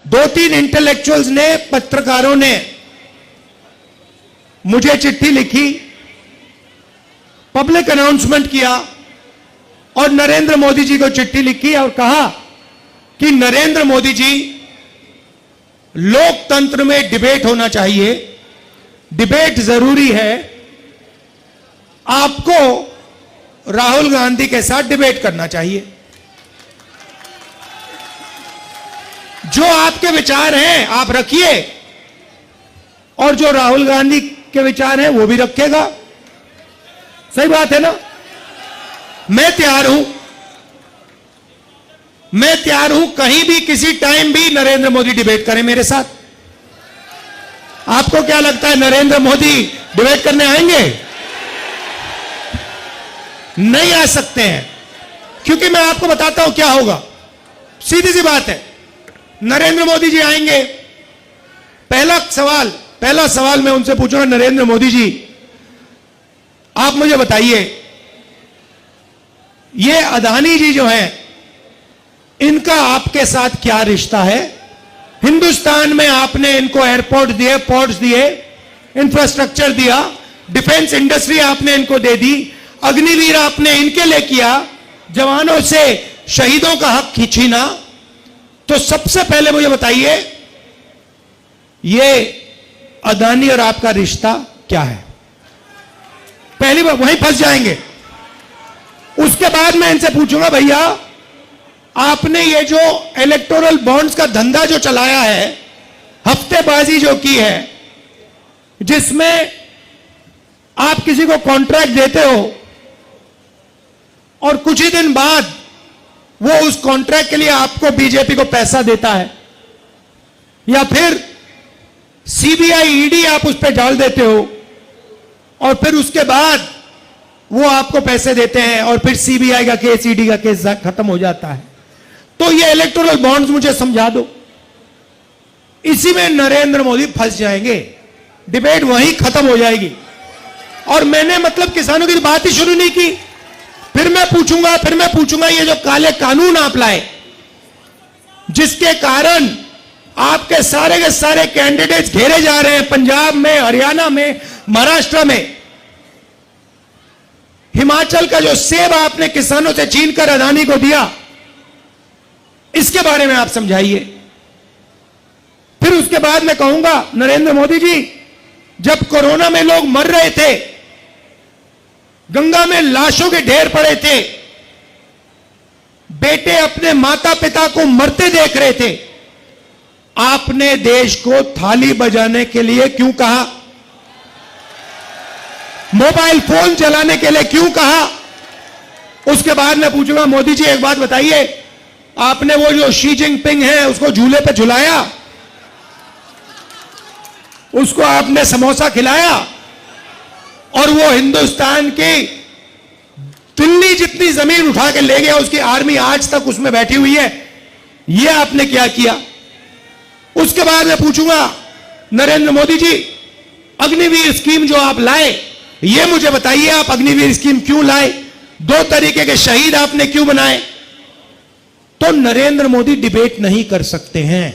2-3 intellectuals ने, पत्रकारों ने मुझे चिट्ठी लिखी, पब्लिक अनाउंसमेंट किया और नरेंद्र मोदी जी को चिट्ठी लिखी और कहा कि नरेंद्र मोदी जी, लोकतंत्र में डिबेट होना चाहिए, डिबेट जरूरी है, आपको राहुल गांधी के साथ डिबेट करना चाहिए। जो आपके विचार हैं आप रखिए और जो राहुल गांधी के विचार हैं वो भी रखेगा। सही बात है ना? मैं तैयार हूं कहीं भी किसी टाइम भी नरेंद्र मोदी डिबेट करें मेरे साथ। आपको क्या लगता है नरेंद्र मोदी डिबेट करने आएंगे? नहीं आ सकते हैं, क्योंकि मैं आपको बताता हूं क्या होगा। सीधी सी बात है, नरेंद्र मोदी जी आएंगे, पहला सवाल मैं उनसे पूछूंगा, नरेंद्र मोदी जी आप मुझे बताइए, ये अदानी जी जो हैं इनका आपके साथ क्या रिश्ता है? हिंदुस्तान में आपने इनको एयरपोर्ट दिए, पोर्ट्स दिए, इंफ्रास्ट्रक्चर दिया, डिफेंस इंडस्ट्री आपने इनको दे दी, अग्निवीर आपने इनके लिए किया, जवानों से शहीदों का हक खींचीना। तो सबसे पहले मुझे बताइए, ये अदानी और आपका रिश्ता क्या है? पहली बार वहीं फंस जाएंगे। उसके बाद मैं इनसे पूछूंगा, भैया आपने ये जो इलेक्टोरल बॉन्ड्स का धंधा जो चलाया है, हफ्तेबाजी जो की है, जिसमें आप किसी को कॉन्ट्रैक्ट देते हो और कुछ ही दिन बाद वो उस कॉन्ट्रैक्ट के लिए आपको बीजेपी को पैसा देता है, या फिर सीबीआई ईडी आप उस पर डाल देते हो और फिर उसके बाद वो आपको पैसे देते हैं और फिर सीबीआई का केस, ईडी का केस खत्म हो जाता है। तो ये इलेक्टोरल बॉन्ड्स मुझे समझा दो। इसी में नरेंद्र मोदी फंस जाएंगे, डिबेट वहीं खत्म हो जाएगी। और मैंने मतलब किसानों की बात ही शुरू नहीं की। फिर मैं पूछूंगा ये जो काले कानून आप लाए, जिसके कारण आपके सारे के सारे कैंडिडेट्स घेरे जा रहे हैं, पंजाब में, हरियाणा में, महाराष्ट्र में, हिमाचल का जो सेब आपने किसानों से छीनकर अदानी को दिया, इसके बारे में आप समझाइए। फिर उसके बाद मैं कहूंगा, नरेंद्र मोदी जी, जब कोरोना में लोग मर रहे थे, गंगा में लाशों के ढेर पड़े थे, बेटे अपने माता पिता को मरते देख रहे थे, आपने देश को थाली बजाने के लिए क्यों कहा? मोबाइल फोन चलाने के लिए क्यों कहा? उसके बाद मैं पूछूंगा, मोदी जी एक बात बताइए, आपने वो जो शी जिनपिंग है उसको झूले पे झुलाया, उसको आपने समोसा खिलाया और वो हिंदुस्तान की दिल्ली जितनी जमीन उठा के ले गया, उसकी आर्मी आज तक उसमें बैठी हुई है, ये आपने क्या किया? उसके बाद मैं पूछूंगा, नरेंद्र मोदी जी, अग्निवीर स्कीम जो आप लाए, ये मुझे बताइए, आप अग्निवीर स्कीम क्यों लाए? 2 तरीके के शहीद आपने क्यों बनाए? तो नरेंद्र मोदी डिबेट नहीं कर सकते हैं।